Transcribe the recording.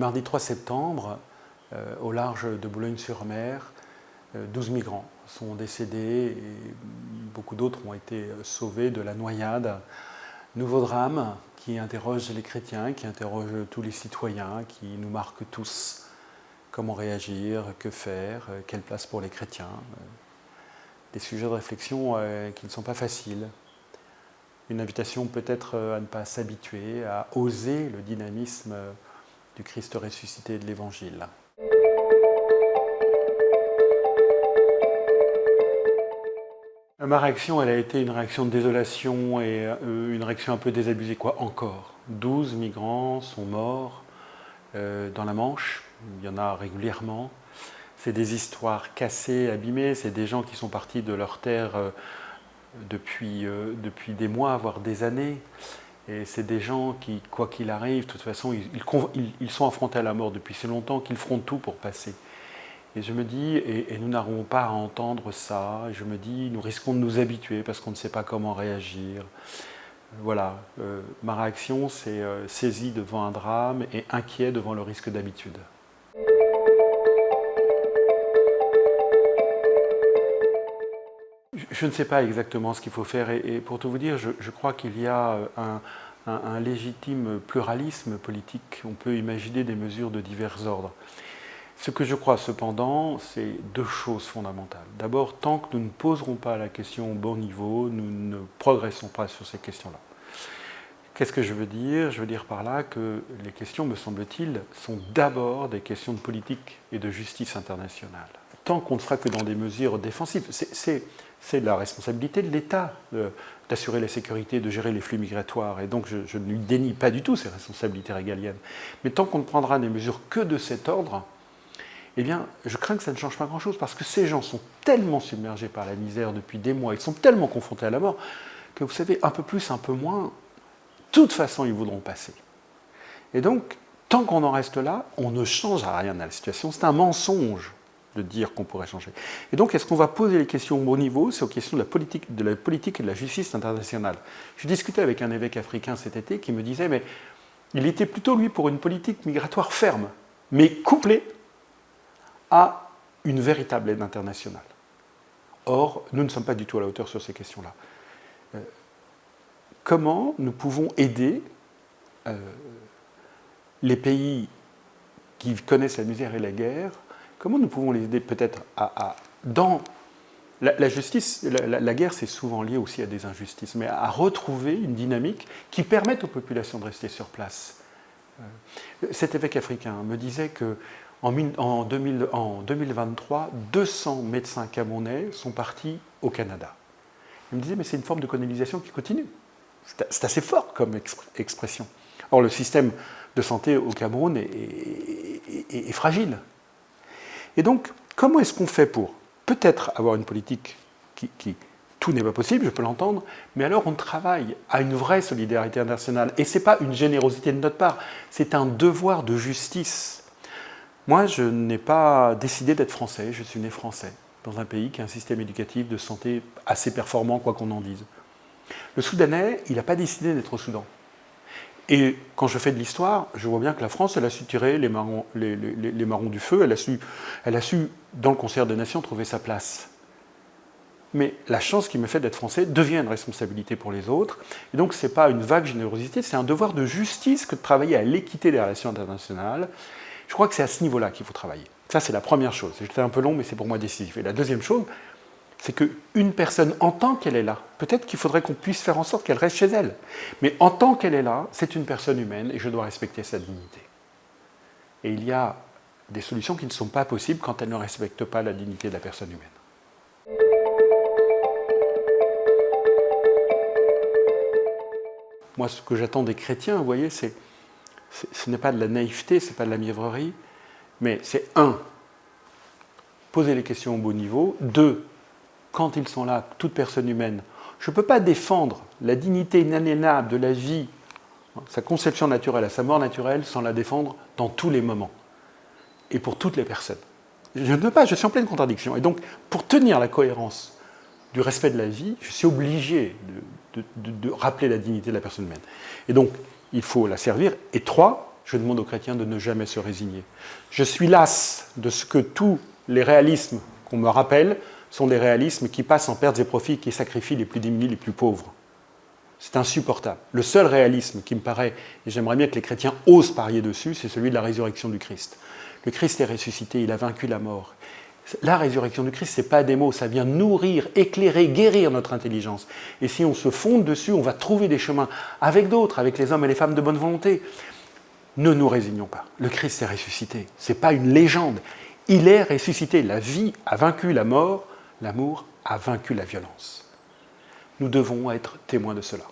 mardi 3 septembre, au large de Boulogne-sur-Mer, 12 migrants sont décédés et beaucoup d'autres ont été sauvés de la noyade. Nouveau drame qui interroge les chrétiens, qui interroge tous les citoyens, qui nous marque tous. Comment réagir, que faire, quelle place pour les chrétiens. Des sujets de réflexion qui ne sont pas faciles. Une invitation peut-être à ne pas s'habituer, à oser le dynamisme du Christ ressuscité de l'Évangile. Ma réaction, elle a été une réaction de désolation et une réaction un peu désabusée. Quoi encore 12 migrants sont morts dans la Manche, il y en a régulièrement. C'est des histoires cassées, abîmées, c'est des gens qui sont partis de leur terre depuis des mois, voire des années. Et c'est des gens qui, quoi qu'il arrive, de toute façon, ils sont affrontés à la mort depuis si longtemps qu'ils feront tout pour passer. Et je me dis, et nous n'aurons pas à entendre ça, et je me dis, nous risquons de nous habituer parce qu'on ne sait pas comment réagir. Voilà, ma réaction, c'est saisi devant un drame et inquiet devant le risque d'habitude. Je ne sais pas exactement ce qu'il faut faire, et pour tout vous dire, je crois qu'il y a un légitime pluralisme politique. On peut imaginer des mesures de divers ordres. Ce que je crois cependant, c'est deux choses fondamentales. D'abord, tant que nous ne poserons pas la question au bon niveau, nous ne progressons pas sur ces questions-là. Qu'est-ce que je veux dire ? Je veux dire par là que les questions, me semble-t-il, sont d'abord des questions de politique et de justice internationale. Tant qu'on ne sera que dans des mesures défensives, c'est la responsabilité de l'État d'assurer la sécurité, de gérer les flux migratoires, et donc je ne lui dénie pas du tout ses responsabilités régaliennes. Mais tant qu'on ne prendra des mesures que de cet ordre, eh bien, je crains que ça ne change pas grand-chose, parce que ces gens sont tellement submergés par la misère depuis des mois, ils sont tellement confrontés à la mort, que vous savez, un peu plus, un peu moins, de toute façon, ils voudront passer. Et donc, tant qu'on en reste là, on ne change rien à la situation. C'est un mensonge de dire qu'on pourrait changer. Et donc, est-ce qu'on va poser les questions au bon niveau ? C'est aux questions de la politique et de la justice internationale. Je discutais avec un évêque africain cet été qui me disait, mais il était plutôt, lui, pour une politique migratoire ferme, mais couplée à une véritable aide internationale. Or, nous ne sommes pas du tout à la hauteur sur ces questions-là. Comment nous pouvons aider les pays qui connaissent la misère et la guerre? Comment nous pouvons les aider peut-être dans la justice, la guerre, c'est souvent lié aussi à des injustices, mais à retrouver une dynamique qui permette aux populations de rester sur place. Cet évêque africain me disait que en 2023, 200 médecins camerounais sont partis au Canada. Il me disait, mais c'est une forme de colonisation qui continue. C'est assez fort comme expression. Or, le système de santé au Cameroun est fragile. Et donc, comment est-ce qu'on fait pour peut-être avoir une politique qui tout n'est pas possible, je peux l'entendre, mais alors on travaille à une vraie solidarité internationale. Et ce n'est pas une générosité de notre part, c'est un devoir de justice. Moi, je n'ai pas décidé d'être français, je suis né français, dans un pays qui a un système éducatif de santé assez performant, quoi qu'on en dise. Le Soudanais, il n'a pas décidé d'être au Soudan. Et quand je fais de l'histoire, je vois bien que la France, elle a su tirer les marrons du feu, elle a su, dans le concert des nations, trouver sa place. Mais la chance qui me fait d'être français devient une responsabilité pour les autres. Et donc, ce n'est pas une vague générosité, c'est un devoir de justice que de travailler à l'équité des relations internationales. Je crois que c'est à ce niveau-là qu'il faut travailler. Ça, c'est la première chose. J'étais un peu long, mais c'est pour moi décisif. Et la deuxième chose, c'est qu'une personne, en tant qu'elle est là, peut-être qu'il faudrait qu'on puisse faire en sorte qu'elle reste chez elle. Mais en tant qu'elle est là, c'est une personne humaine et je dois respecter sa dignité. Et il y a des solutions qui ne sont pas possibles quand elles ne respectent pas la dignité de la personne humaine. Moi, ce que j'attends des chrétiens, vous voyez, ce n'est pas de la naïveté, ce n'est pas de la mièvrerie, mais c'est poser les questions au bon niveau, 2, quand ils sont là, toute personne humaine, je ne peux pas défendre la dignité inaliénable de la vie, sa conception naturelle à sa mort naturelle, sans la défendre dans tous les moments, et pour toutes les personnes. Je ne peux pas, je suis en pleine contradiction. Et donc, pour tenir la cohérence du respect de la vie, je suis obligé de rappeler la dignité de la personne humaine. Et donc, il faut la servir. Et 3, je demande aux chrétiens de ne jamais se résigner. Je suis las de ce que tous les réalismes qu'on me rappelle sont des réalismes qui passent en pertes et profits, qui sacrifient les plus démunis, les plus pauvres. C'est insupportable. Le seul réalisme qui me paraît, et j'aimerais bien que les chrétiens osent parier dessus, c'est celui de la résurrection du Christ. Le Christ est ressuscité, il a vaincu la mort. La résurrection du Christ, ce n'est pas des mots, ça vient nourrir, éclairer, guérir notre intelligence. Et si on se fonde dessus, on va trouver des chemins avec d'autres, avec les hommes et les femmes de bonne volonté. Ne nous résignons pas. Le Christ est ressuscité. Ce n'est pas une légende. Il est ressuscité. La vie a vaincu la mort, l'amour a vaincu la violence. Nous devons être témoins de cela.